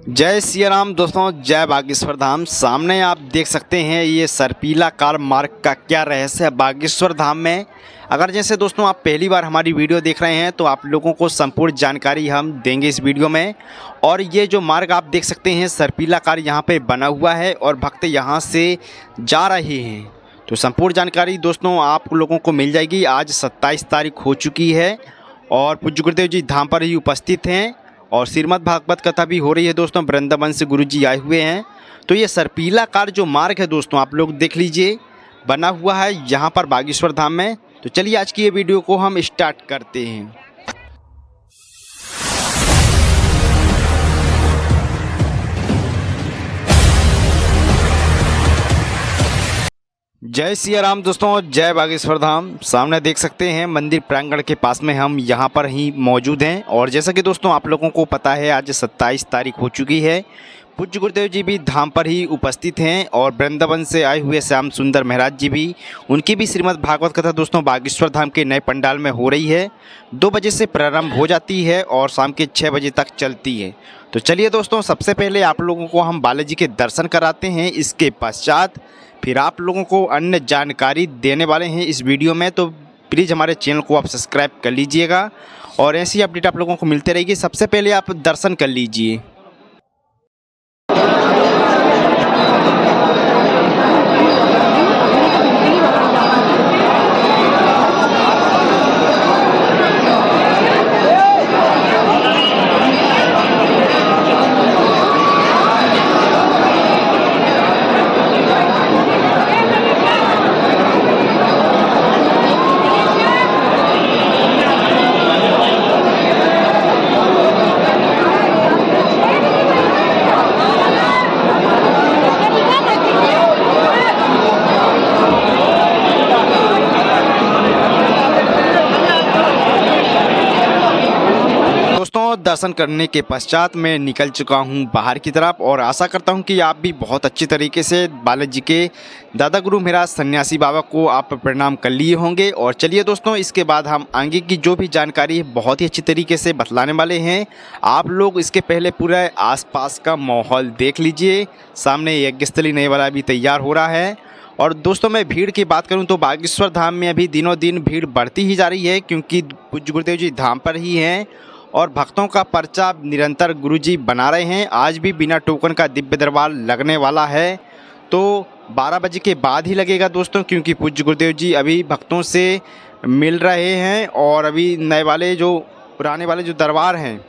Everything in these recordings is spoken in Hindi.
जय सिया राम दोस्तों, जय बागेश्वर धाम। सामने आप देख सकते हैं ये सरपीला कार मार्ग का क्या रहस्य है बागेश्वर धाम में। अगर जैसे दोस्तों आप पहली बार हमारी वीडियो देख रहे हैं तो आप लोगों को संपूर्ण जानकारी हम देंगे इस वीडियो में। और ये जो मार्ग आप देख सकते हैं सरपीला कार यहाँ पे बना हुआ है और भक्त यहाँ से जा रहे हैं। तो संपूर्ण जानकारी दोस्तों आप लोगों को मिल जाएगी। आज 27 तारीख हो चुकी है और पूज्य गुरुदेव जी धाम पर ही उपस्थित हैं और श्रीमद् भागवत कथा भी हो रही है दोस्तों। वृंदावन से गुरु जी आए हुए हैं। तो ये सरपीला कार जो मार्ग है दोस्तों आप लोग देख लीजिए, बना हुआ है यहाँ पर बागेश्वर धाम में। तो चलिए आज की ये वीडियो को हम स्टार्ट करते हैं। जय सिया राम दोस्तों, जय बागेश्वर धाम। सामने देख सकते हैं मंदिर प्रांगण के पास में हम यहाँ पर ही मौजूद हैं। और जैसा कि दोस्तों आप लोगों को पता है आज 27 तारीख हो चुकी है। पूज्य गुरुदेव जी भी धाम पर ही उपस्थित हैं और वृंदावन से आए हुए श्याम सुंदर महाराज जी भी, उनकी भी श्रीमद् भागवत कथा दोस्तों बागेश्वर धाम के नए पंडाल में हो रही है। 2 बजे से प्रारंभ हो जाती है और शाम के 6 बजे तक चलती है। तो चलिए दोस्तों सबसे पहले आप लोगों को हम बालाजी के दर्शन कराते हैं। इसके पश्चात फिर आप लोगों को अन्य जानकारी देने वाले हैं इस वीडियो में। तो प्लीज़ हमारे चैनल को आप सब्सक्राइब कर लीजिएगा और ऐसी अपडेट आप लोगों को मिलते रहेगी। सबसे पहले आप दर्शन कर लीजिए। दर्शन करने के पश्चात मैं निकल चुका हूं बाहर की तरफ और आशा करता हूं कि आप भी बहुत अच्छी तरीके से बालाजी के दादा गुरु महाराज सन्यासी बाबा को आप प्रणाम कर लिए होंगे। और चलिए दोस्तों इसके बाद हम आगे की जो भी जानकारी है बहुत ही अच्छी तरीके से बतलाने वाले हैं। आप लोग इसके पहले पूरा आसपास का माहौल देख लीजिए। सामने यज्ञस्थली नए वाला भी तैयार हो रहा है। और दोस्तों मैं भीड़ की बात करूं तो बागेश्वर धाम में अभी दिनों दिन भीड़ बढ़ती ही जा रही है, क्योंकि पूज्य गुरुदेव जी धाम पर ही हैं और भक्तों का पर्चा निरंतर गुरुजी बना रहे हैं। आज भी बिना टोकन का दिव्य दरबार लगने वाला है, तो 12 बजे के बाद ही लगेगा दोस्तों, क्योंकि पूज्य गुरुदेव जी अभी भक्तों से मिल रहे हैं। और अभी नए वाले जो पुराने वाले जो दरबार हैं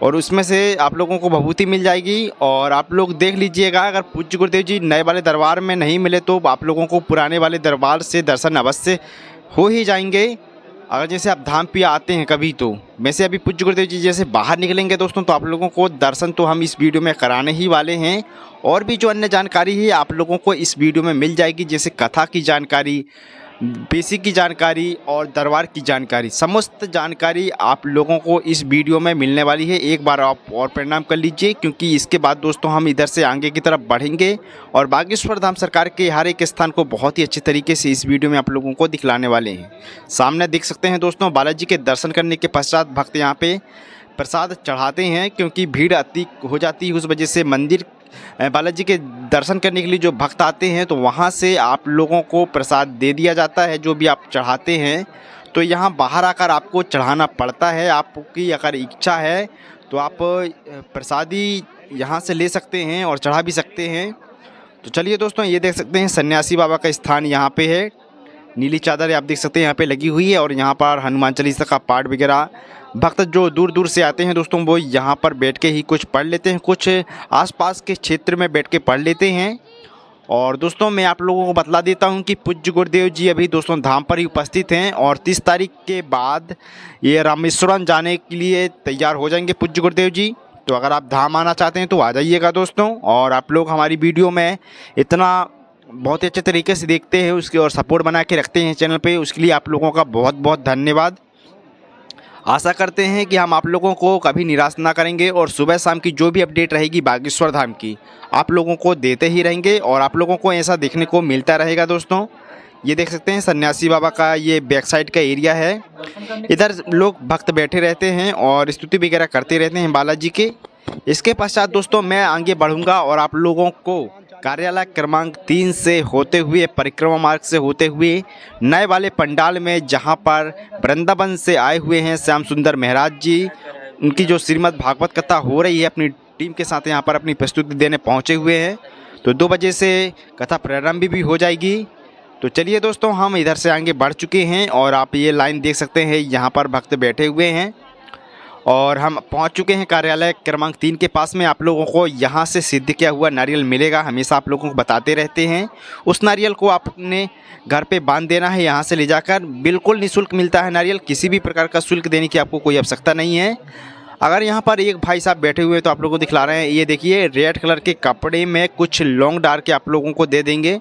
और उसमें से आप लोगों को भभूति मिल जाएगी। और आप लोग देख लीजिएगा, अगर पूज्य गुरुदेव जी नए वाले दरबार में नहीं मिले तो आप लोगों को पुराने वाले दरबार से दर्शन अवश्य हो ही जाएंगे। अगर जैसे आप धाम पे आते हैं कभी, तो वैसे अभी पूज्य गुरुदेव जी जैसे बाहर निकलेंगे दोस्तों तो आप लोगों को दर्शन तो हम इस वीडियो में कराने ही वाले हैं। और भी जो अन्य जानकारी है आप लोगों को इस वीडियो में मिल जाएगी, जैसे कथा की जानकारी, बेसिक की जानकारी और दरबार की जानकारी। समस्त जानकारी आप लोगों को इस वीडियो में मिलने वाली है। एक बार आप और प्रणाम कर लीजिए, क्योंकि इसके बाद दोस्तों हम इधर से आगे की तरफ बढ़ेंगे और बागेश्वर धाम सरकार के हर एक स्थान को बहुत ही अच्छे तरीके से इस वीडियो में आप लोगों को दिखलाने वाले हैं। सामने देख सकते हैं दोस्तों बालाजी के दर्शन करने के पश्चात भक्त यहाँ पे प्रसाद चढ़ाते हैं, क्योंकि भीड़ अधिक हो जाती है। उस वजह से मंदिर बालाजी के दर्शन करने के लिए जो भक्त आते हैं तो वहाँ से आप लोगों को प्रसाद दे दिया जाता है जो भी आप चढ़ाते हैं। तो यहाँ बाहर आकर आपको चढ़ाना पड़ता है। आपकी अगर इच्छा है तो आप प्रसादी यहाँ से ले सकते हैं और चढ़ा भी सकते हैं। तो चलिए दोस्तों ये देख सकते हैं सन्यासी बाबा का स्थान यहाँ पे है। नीली चादर आप देख सकते हैं यहाँ पे लगी हुई है और यहाँ पर हनुमान चालीसा का पाठ वगैरह भक्त जो दूर दूर से आते हैं दोस्तों वो यहाँ पर बैठ के ही कुछ पढ़ लेते हैं, कुछ आसपास के क्षेत्र में बैठ के पढ़ लेते हैं। और दोस्तों मैं आप लोगों को बतला देता हूँ कि पूज्य गुरुदेव जी अभी दोस्तों धाम पर ही उपस्थित हैं और 30 तारीख के बाद ये रामेश्वरम जाने के लिए तैयार हो जाएंगे पूज्य गुरुदेव जी। तो अगर आप धाम आना चाहते हैं तो आ जाइएगा दोस्तों। और आप लोग हमारी वीडियो में इतना बहुत ही अच्छे तरीके से देखते हैं उसकी और सपोर्ट बना के रखते हैं चैनल पे, उसके लिए आप लोगों का बहुत बहुत धन्यवाद। आशा करते हैं कि हम आप लोगों को कभी निराश ना करेंगे और सुबह शाम की जो भी अपडेट रहेगी बागेश्वर धाम की आप लोगों को देते ही रहेंगे और आप लोगों को ऐसा देखने को मिलता रहेगा दोस्तों। ये देख सकते हैं सन्यासी बाबा का ये बैक साइड का एरिया है। इधर लोग भक्त बैठे रहते हैं और स्तुति वगैरह करते रहते हैं बालाजी के। इसके पश्चात दोस्तों मैं आगे बढ़ूंगा और आप लोगों को कार्यालय क्रमांक 3 से होते हुए परिक्रमा मार्ग से होते हुए नए वाले पंडाल में जहां पर वृंदावन से आए हुए हैं श्याम सुंदर महाराज जी, उनकी जो श्रीमद् भागवत कथा हो रही है अपनी टीम के साथ यहाँ पर अपनी प्रस्तुति देने पहुँचे हुए हैं। तो 2 बजे से कथा प्रारंभ भी हो जाएगी। तो चलिए दोस्तों हम इधर से आगे बढ़ चुके हैं और आप ये लाइन देख सकते हैं, यहाँ पर भक्त बैठे हुए हैं और हम पहुंच चुके हैं कार्यालय क्रमांक 3 के पास में। आप लोगों को यहाँ से सिद्ध किया हुआ नारियल मिलेगा, हमेशा आप लोगों को बताते रहते हैं। उस नारियल को आपने घर पे बांध देना है, यहाँ से ले जाकर। बिल्कुल निःशुल्क मिलता है नारियल, किसी भी प्रकार का शुल्क देने की आपको कोई आवश्यकता नहीं है। अगर यहाँ पर एक भाई साहब बैठे हुए हैं तो आप लोगों को दिखला रहे हैं, ये देखिए रेड कलर के कपड़े में कुछ लौंग डाल के आप लोगों को दे देंगे।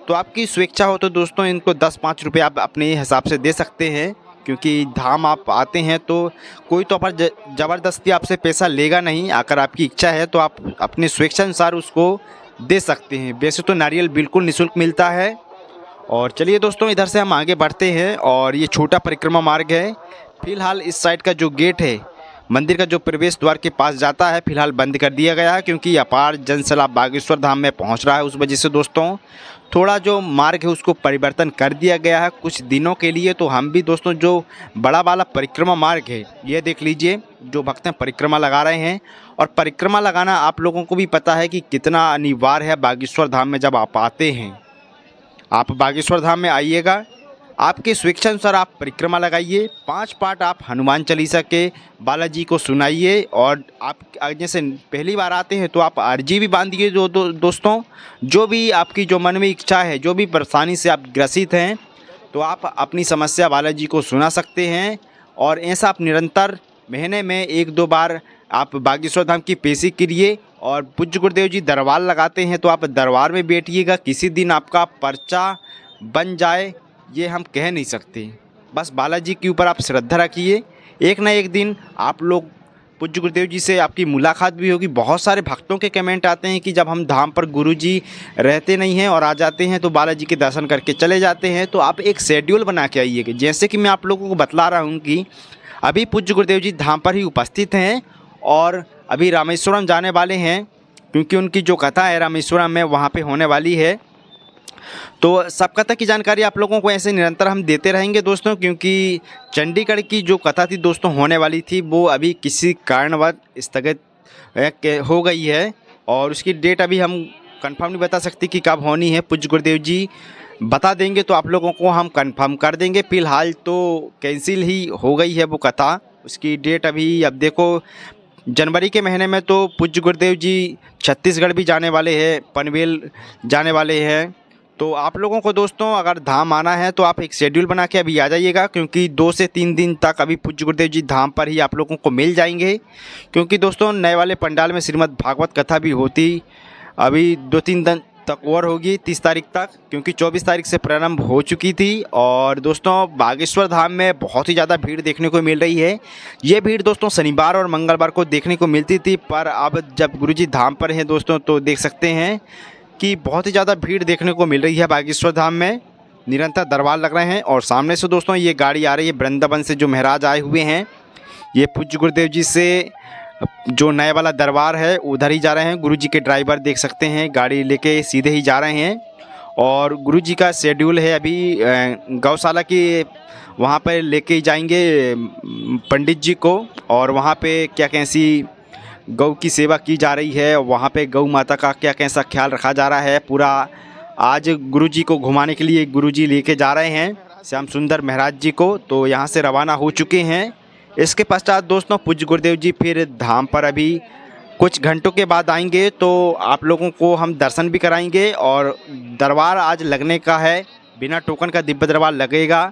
तो आपकी स्वेच्छा हो तो दोस्तों इनको 10-5 रुपये आप अपने हिसाब से दे सकते हैं, क्योंकि धाम आप आते हैं तो कोई तो पर ज़बरदस्ती आपसे पैसा लेगा नहीं। अगर आपकी इच्छा है तो आप अपनी स्वेच्छा अनुसार उसको दे सकते हैं। वैसे तो नारियल बिल्कुल निःशुल्क मिलता है। और चलिए दोस्तों इधर से हम आगे बढ़ते हैं और ये छोटा परिक्रमा मार्ग है। फिलहाल इस साइड का जो गेट है मंदिर का जो प्रवेश द्वार के पास जाता है, फिलहाल बंद कर दिया गया है क्योंकि अपार जनसैलाब बागेश्वर धाम में पहुंच रहा है। उस वजह से दोस्तों थोड़ा जो मार्ग है उसको परिवर्तन कर दिया गया है कुछ दिनों के लिए। तो हम भी दोस्तों जो बड़ा वाला परिक्रमा मार्ग है ये देख लीजिए, जो भक्त हैं परिक्रमा लगा रहे हैं। और परिक्रमा लगाना आप लोगों को भी पता है कि कितना अनिवार्य है बागेश्वर धाम में। जब आप आते हैं, आप बागेश्वर धाम में आइएगा, आपके स्वेच्छा अनुसार आप परिक्रमा लगाइए। 5 पाठ आप हनुमान चालीसा के बालाजी को सुनाइए। और आप जैसे पहली बार आते हैं तो आप अर्जी भी बांधिए। दोस्तों जो भी आपकी जो मन में इच्छा है, जो भी परेशानी से आप ग्रसित हैं, तो आप अपनी समस्या बालाजी को सुना सकते हैं। और ऐसा आप निरंतर महीने में 1-2 बार आप बागेश्वर धाम की पेशी करिए। और पूज्य गुरुदेव जी दरबार लगाते हैं तो आप दरबार में बैठिएगा। किसी दिन आपका पर्चा बन जाए ये हम कह नहीं सकते, बस बालाजी के ऊपर आप श्रद्धा रखिए। एक ना एक दिन आप लोग पूज्य गुरुदेव जी से आपकी मुलाकात भी होगी। बहुत सारे भक्तों के कमेंट आते हैं कि जब हम धाम पर गुरुजी रहते नहीं हैं और आ जाते हैं तो बालाजी के दर्शन करके चले जाते हैं। तो आप एक शेड्यूल बना के आइएगा। जैसे कि मैं आप लोगों को बतला रहा हूँ कि अभी पूज्य गुरुदेव जी धाम पर ही उपस्थित हैं और अभी रामेश्वरम जाने वाले हैं, क्योंकि उनकी जो कथा है रामेश्वरम में वहाँ पर होने वाली है। तो सब कथा की जानकारी आप लोगों को ऐसे निरंतर हम देते रहेंगे दोस्तों, क्योंकि चंडीगढ़ की जो कथा थी दोस्तों होने वाली थी वो अभी किसी कारणवश स्थगित हो गई है और उसकी डेट अभी हम कंफर्म नहीं बता सकते कि कब होनी है। पूज्य गुरुदेव जी बता देंगे तो आप लोगों को हम कंफर्म कर देंगे। फ़िलहाल तो कैंसिल ही हो गई है वो कथा, उसकी डेट अभी अब देखो जनवरी के महीने में तो पूज्य गुरुदेव जी छत्तीसगढ़ भी जाने वाले हैं, पनवेल जाने वाले हैं। तो आप लोगों को दोस्तों अगर धाम आना है तो आप एक शेड्यूल बना के अभी आ जाइएगा, क्योंकि 2 से 3 दिन तक अभी पूज्य गुरुदेव जी धाम पर ही आप लोगों को मिल जाएंगे। क्योंकि दोस्तों नए वाले पंडाल में श्रीमद् भागवत कथा भी होती अभी 2-3 दिन तक और होगी, 30 तारीख तक, क्योंकि 24 तारीख से प्रारंभ हो चुकी थी। और दोस्तों बागेश्वर धाम में बहुत ही ज़्यादा भीड़ देखने को मिल रही है। ये भीड़ दोस्तों शनिवार और मंगलवार को देखने को मिलती थी, पर अब जब गुरुजी धाम पर हैं दोस्तों तो देख सकते हैं कि बहुत ही ज़्यादा भीड़ देखने को मिल रही है बागेश्वर धाम में। निरंतर दरबार लग रहे हैं और सामने से दोस्तों ये गाड़ी आ रही है वृंदावन से, जो महाराज आए हुए हैं ये पूज्य गुरुदेव जी से जो नए वाला दरबार है उधर ही जा रहे हैं। गुरुजी के ड्राइवर देख सकते हैं गाड़ी लेके सीधे ही जा रहे हैं। और गुरुजी का शेड्यूल है अभी गौशाला की वहाँ पर लेके जाएंगे पंडित जी को, और वहाँ पे क्या कैसी गौ की सेवा की जा रही है, वहाँ पे गौ माता का क्या कैसा ख्याल रखा जा रहा है पूरा। आज गुरुजी को घुमाने के लिए गुरुजी लेके जा रहे हैं श्याम सुंदर महाराज जी को, तो यहाँ से रवाना हो चुके हैं। इसके पश्चात दोस्तों पूज्य गुरुदेव जी फिर धाम पर अभी कुछ घंटों के बाद आएंगे, तो आप लोगों को हम दर्शन भी कराएंगे। और दरबार आज लगने का है, बिना टोकन का दिव्य दरबार लगेगा।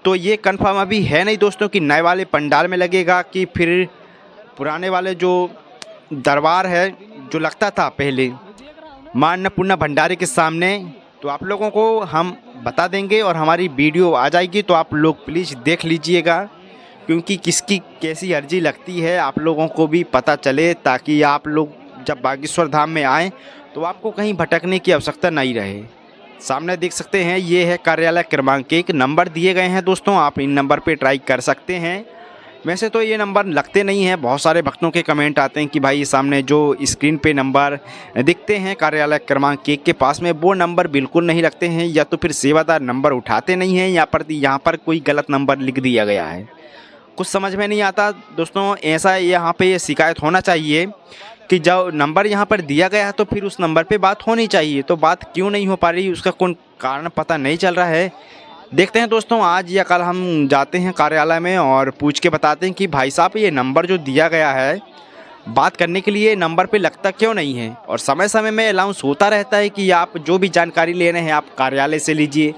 तो ये कंफर्म अभी है नहीं दोस्तों कि नए वाले पंडाल में लगेगा कि फिर पुराने वाले जो दरबार है जो लगता था पहले मां अन्नपूर्णा भंडारी के सामने, तो आप लोगों को हम बता देंगे और हमारी वीडियो आ जाएगी, तो आप लोग प्लीज़ देख लीजिएगा, क्योंकि किसकी कैसी अर्जी लगती है आप लोगों को भी पता चले, ताकि आप लोग जब बागेश्वर धाम में आएँ तो आपको कहीं भटकने की आवश्यकता नहीं रहे। सामने देख सकते हैं ये है कार्यालय क्रमांक 1, नंबर दिए गए हैं दोस्तों, आप इन नंबर पे ट्राई कर सकते हैं। वैसे तो ये नंबर लगते नहीं हैं। बहुत सारे भक्तों के कमेंट आते हैं कि भाई सामने जो स्क्रीन पे नंबर दिखते हैं कार्यालय क्रमांक 1 के पास में, वो नंबर बिल्कुल नहीं लगते हैं, या तो फिर सेवादार नंबर उठाते नहीं हैं या पर यहाँ पर कोई गलत नंबर लिख दिया गया है। कुछ समझ में नहीं आता दोस्तों। ऐसा यहाँ पे ये शिकायत होना चाहिए कि जब नंबर यहाँ पर दिया गया है तो फिर उस नंबर पे बात होनी चाहिए। तो बात क्यों नहीं हो पा रही, उसका कौन कारण पता नहीं चल रहा है। देखते हैं दोस्तों, आज या कल हम जाते हैं कार्यालय में और पूछ के बताते हैं कि भाई साहब ये नंबर जो दिया गया है बात करने के लिए नंबर पे लगता क्यों नहीं है। और समय समय में अनाउंस होता रहता है कि आप जो भी जानकारी ले रहे हैं आप कार्यालय से लीजिए।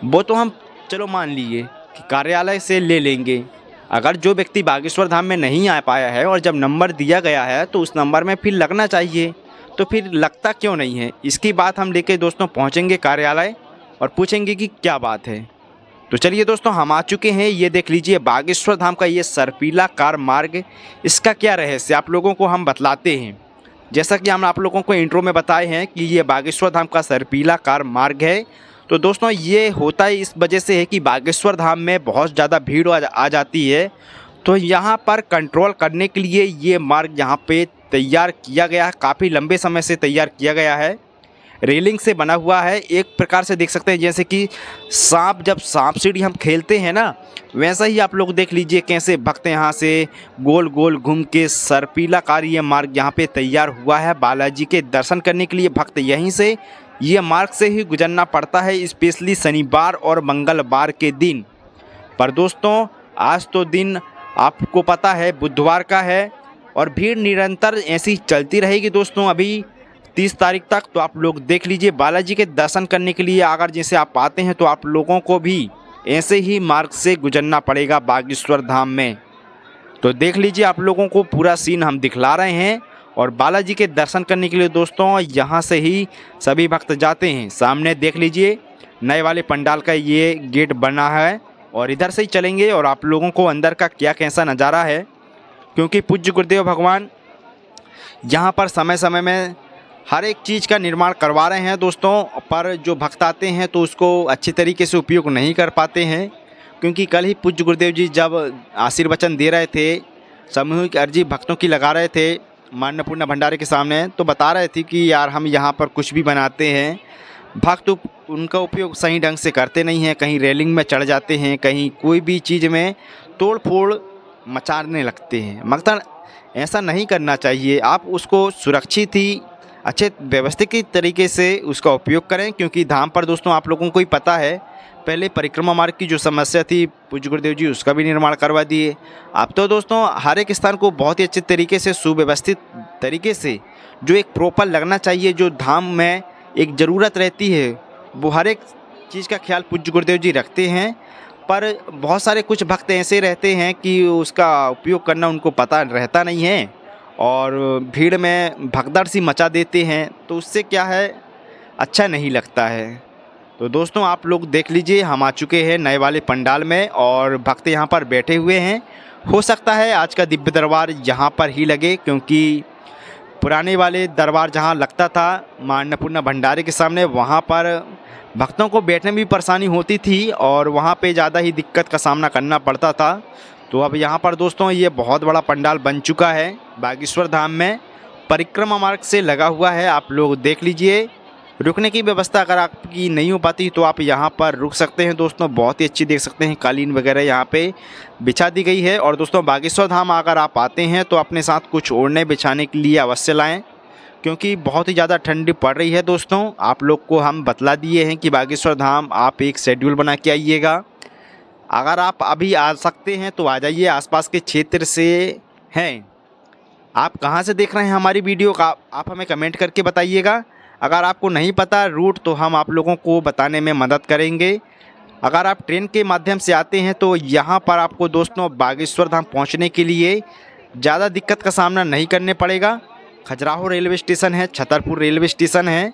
वो तो हम चलो मान लीजिए कि कार्यालय से ले लेंगे। अगर जो व्यक्ति बागेश्वर धाम में नहीं आ पाया है और जब नंबर दिया गया है तो उस नंबर में फिर लगना चाहिए, तो फिर लगता क्यों नहीं है। इसकी बात हम लेके दोस्तों पहुंचेंगे कार्यालय और पूछेंगे कि क्या बात है। तो चलिए दोस्तों, हम आ चुके हैं। ये देख लीजिए बागेश्वर धाम का ये सर्पिलाकार मार्ग, इसका क्या रहस्य आप लोगों को हम बतलाते हैं। जैसा कि हम आप लोगों को इंट्रो में बताए हैं कि ये बागेश्वर धाम का सर्पिलाकार मार्ग है। तो दोस्तों ये होता ही इस वजह से है कि बागेश्वर धाम में बहुत ज़्यादा भीड़ आ जाती है। तो यहाँ पर कंट्रोल करने के लिए ये मार्ग यहाँ पे तैयार किया गया है, काफ़ी लंबे समय से तैयार किया गया है। रेलिंग से बना हुआ है, एक प्रकार से देख सकते हैं जैसे कि जब सांप सीढ़ी हम खेलते हैं ना, वैसा ही आप लोग देख लीजिए कैसे भक्त यहाँ से गोल गोल घूम के सर्पिलाकार ये मार्ग यहाँ पे तैयार हुआ है। बालाजी के दर्शन करने के लिए भक्त यहीं से ये मार्ग से ही गुजरना पड़ता है, स्पेशली शनिवार और मंगलवार के दिन। पर दोस्तों आज तो दिन आपको पता है बुधवार का है और भीड़ निरंतर ऐसी चलती रहेगी दोस्तों अभी 30 तारीख तक। तो आप लोग देख लीजिए बालाजी के दर्शन करने के लिए अगर जैसे आप आते हैं तो आप लोगों को भी ऐसे ही मार्ग से गुजरना पड़ेगा बागेश्वर धाम में। तो देख लीजिए आप लोगों को पूरा सीन हम दिखला रहे हैं। और बालाजी के दर्शन करने के लिए दोस्तों यहाँ से ही सभी भक्त जाते हैं। सामने देख लीजिए नए वाले पंडाल का ये गेट बना है और इधर से ही चलेंगे और आप लोगों को अंदर का क्या कैसा नज़ारा है, क्योंकि पूज्य गुरुदेव भगवान यहाँ पर समय समय में हर एक चीज़ का निर्माण करवा रहे हैं दोस्तों। पर जो भक्त आते हैं तो उसको अच्छी तरीके से उपयोग नहीं कर पाते हैं, क्योंकि कल ही पूज्य गुरुदेव जी जब आशीर्वचन दे रहे थे, सामूहिक अर्जी भक्तों की लगा रहे थे मां अन्नपूर्णा भंडारे के सामने, तो बता रहे थे कि यार हम यहाँ पर कुछ भी बनाते हैं, भक्त उनका उपयोग सही ढंग से करते नहीं हैं, कहीं रेलिंग में चढ़ जाते हैं, कहीं कोई भी चीज़ में तोड़ फोड़ मचाने लगते हैं। मगर ऐसा नहीं करना चाहिए। आप उसको सुरक्षित ही अच्छे व्यवस्थित तरीके से उसका उपयोग करें, क्योंकि धाम पर दोस्तों आप लोगों को ही पता है पहले परिक्रमा मार्ग की जो समस्या थी पूज्य गुरुदेव जी उसका भी निर्माण करवा दिए। अब तो दोस्तों हर एक स्थान को बहुत ही अच्छे तरीके से सुव्यवस्थित तरीके से जो एक प्रॉपर लगना चाहिए, जो धाम में एक ज़रूरत रहती है, वो हर एक चीज़ का ख्याल पूज्य गुरुदेव जी रखते हैं। पर बहुत सारे कुछ भक्त ऐसे रहते हैं कि उसका उपयोग करना उनको पता रहता नहीं है और भीड़ में भगदड़ सी मचा देते हैं, तो उससे क्या है अच्छा नहीं लगता है। तो दोस्तों आप लोग देख लीजिए हम आ चुके हैं नए वाले पंडाल में और भक्त यहाँ पर बैठे हुए हैं। हो सकता है आज का दिव्य दरबार यहाँ पर ही लगे, क्योंकि पुराने वाले दरबार जहाँ लगता था मां अन्नपूर्णा भंडारे के सामने, वहाँ पर भक्तों को बैठने में भी परेशानी होती थी और वहाँ पे ज़्यादा ही दिक्कत का सामना करना पड़ता था। तो अब यहाँ पर दोस्तों ये बहुत बड़ा पंडाल बन चुका है बागेश्वर धाम में, परिक्रमा मार्ग से लगा हुआ है। आप लोग देख लीजिए, रुकने की व्यवस्था अगर आपकी नहीं हो पाती तो आप यहाँ पर रुक सकते हैं दोस्तों। बहुत ही अच्छी देख सकते हैं कालीन वगैरह यहाँ पे बिछा दी गई है। और दोस्तों बागेश्वर धाम अगर आप आते हैं तो अपने साथ कुछ ओढ़ने बिछाने के लिए अवश्य लाएँ, क्योंकि बहुत ही ज़्यादा ठंडी पड़ रही है दोस्तों। आप लोग को हम बतला दिए हैं कि बागेश्वर धाम आप एक शेड्यूल बना के आइएगा। अगर आप अभी आ सकते हैं तो आ जाइए, आसपास के क्षेत्र से हैं। आप कहाँ से देख रहे हैं हमारी वीडियो का आप हमें कमेंट करके बताइएगा। अगर आपको नहीं पता रूट तो हम आप लोगों को बताने में मदद करेंगे। अगर आप ट्रेन के माध्यम से आते हैं तो यहाँ पर आपको दोस्तों बागेश्वर धाम पहुँचने के लिए ज़्यादा दिक्कत का सामना नहीं करने पड़ेगा। खजुराहो रेलवे स्टेशन है, छतरपुर रेलवे स्टेशन है,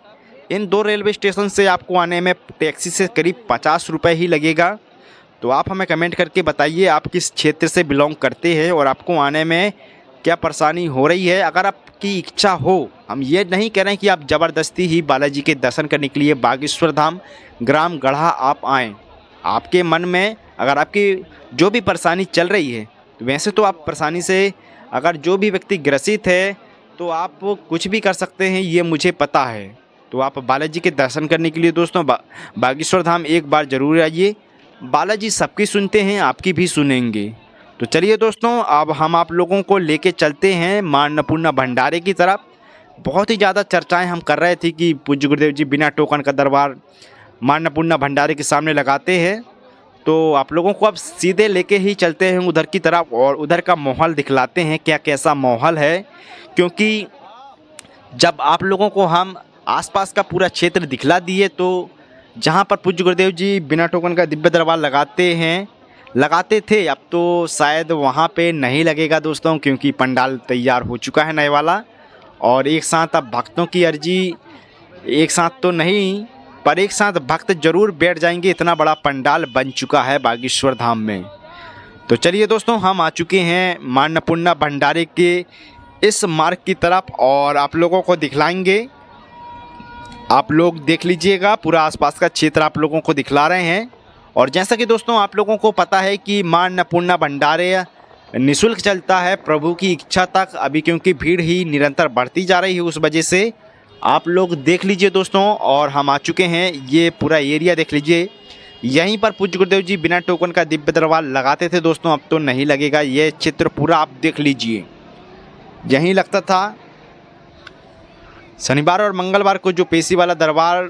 इन दो रेलवे स्टेशन से आपको आने में टैक्सी से करीब 50 रुपये ही लगेगा। तो आप हमें कमेंट करके बताइए आप किस क्षेत्र से बिलोंग करते हैं और आपको आने में क्या परेशानी हो रही है। अगर आपकी इच्छा हो, हम ये नहीं कह रहे हैं कि आप ज़बरदस्ती ही बालाजी के दर्शन करने के लिए बागेश्वर धाम ग्राम गढ़ा आप आएँ। आपके मन में अगर आपकी जो भी परेशानी चल रही है वैसे तो आप परेशानी से अगर जो भी व्यक्ति ग्रसित है तो आप कुछ भी कर सकते हैं, ये मुझे पता है। तो आप बालाजी के दर्शन करने के लिए दोस्तों बागेश्वर धाम एक बार ज़रूर आइए। बालाजी सबकी सुनते हैं, आपकी भी सुनेंगे। तो चलिए दोस्तों, अब हम आप लोगों को लेके चलते हैं मां अन्नपूर्णा भंडारे की तरफ। बहुत ही ज़्यादा चर्चाएं हम कर रहे थे कि पूज्य गुरुदेव जी बिना टोकन का दरबार मां अन्नपूर्णा भंडारे के सामने लगाते हैं। तो आप लोगों को अब सीधे लेके ही चलते हैं उधर की तरफ और उधर का माहौल दिखलाते हैं क्या कैसा माहौल है। क्योंकि जब आप लोगों को हम आसपास का पूरा क्षेत्र दिखला दिए तो जहाँ पर पूज्य गुरुदेव जी बिना टोकन का दिव्य दरबार लगाते थे, अब तो शायद वहाँ पे नहीं लगेगा दोस्तों, क्योंकि पंडाल तैयार हो चुका है नए वाला। और एक साथ अब भक्तों की अर्जी, एक साथ तो नहीं पर एक साथ भक्त जरूर बैठ जाएंगे, इतना बड़ा पंडाल बन चुका है बागेश्वर धाम में। तो चलिए दोस्तों, हम आ चुके हैं मां अन्नपूर्णा भंडारे के इस मार्ग की तरफ और आप लोगों को दिखलाएंगे। आप लोग देख लीजिएगा, पूरा आसपास का क्षेत्र आप लोगों को दिखला रहे हैं। और जैसा कि दोस्तों आप लोगों को पता है कि मां अन्नपूर्णा भंडारे निःशुल्क चलता है प्रभु की इच्छा तक, अभी क्योंकि भीड़ ही निरंतर बढ़ती जा रही है, उस वजह से आप लोग देख लीजिए दोस्तों। और हम आ चुके हैं, ये पूरा एरिया देख लीजिए। यहीं पर पूज्य गुरुदेव जी बिना टोकन का दिव्य दरबार लगाते थे दोस्तों, अब तो नहीं लगेगा। ये चित्र पूरा आप देख लीजिए, यहीं लगता था। शनिवार और मंगलवार को जो पेशी वाला दरबार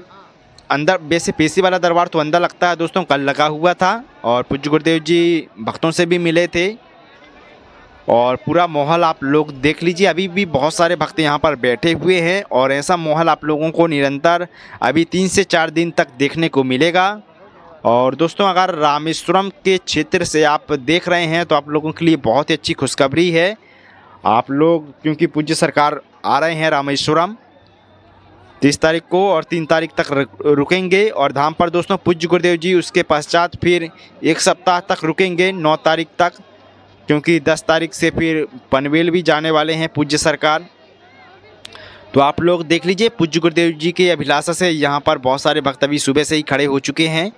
अंदर, वैसे पेशी वाला दरबार तो अंदर लगता है दोस्तों, कल लगा हुआ था। और पूज्य गुरुदेव जी भक्तों से भी मिले थे और पूरा माहौल आप लोग देख लीजिए। अभी भी बहुत सारे भक्त यहाँ पर बैठे हुए हैं और ऐसा माहौल आप लोगों को निरंतर अभी 3 से 4 दिन तक देखने को मिलेगा। और दोस्तों अगर रामेश्वरम के क्षेत्र से आप देख रहे हैं तो आप लोगों के लिए बहुत ही अच्छी खुशखबरी है। आप लोग क्योंकि पूज्य सरकार आ रहे हैं रामेश्वरम 30 तारीख को और 3 तारीख तक रुकेंगे और धाम पर दोस्तों पूज्य गुरुदेव जी उसके पश्चात फिर 1 सप्ताह तक रुकेंगे 9 तारीख तक, क्योंकि 10 तारीख से फिर पनवेल भी जाने वाले हैं पूज्य सरकार। तो आप लोग देख लीजिए, पूज्य गुरुदेव जी के अभिलाषा से यहाँ पर बहुत सारे भक्त अभी सुबह से ही खड़े हो चुके हैं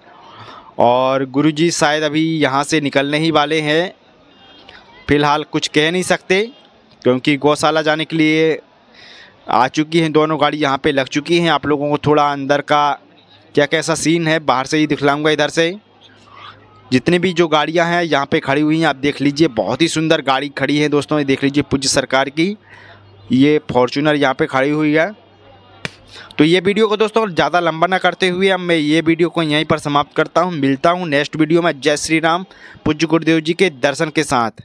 और गुरु जी शायद अभी यहाँ से निकलने ही वाले हैं। फिलहाल कुछ कह नहीं सकते क्योंकि गौशाला जाने के लिए आ चुकी हैं, दोनों गाड़ी यहाँ पे लग चुकी हैं। आप लोगों को थोड़ा अंदर का क्या कैसा सीन है बाहर से ही दिखलाऊंगा। इधर से जितनी भी जो गाड़ियां हैं यहाँ पे खड़ी हुई हैं आप देख लीजिए, बहुत ही सुंदर गाड़ी खड़ी है दोस्तों। ये देख लीजिए पूज्य सरकार की ये फॉर्च्यूनर यहाँ पे खड़ी हुई है। तो ये वीडियो को दोस्तों ज़्यादा लंबा ना करते हुए अब मैं ये वीडियो को यहीं पर समाप्त करता हूँ। मिलता हूँ नेक्स्ट वीडियो में। जय श्री राम, पूज्य गुरुदेव जी के दर्शन के साथ।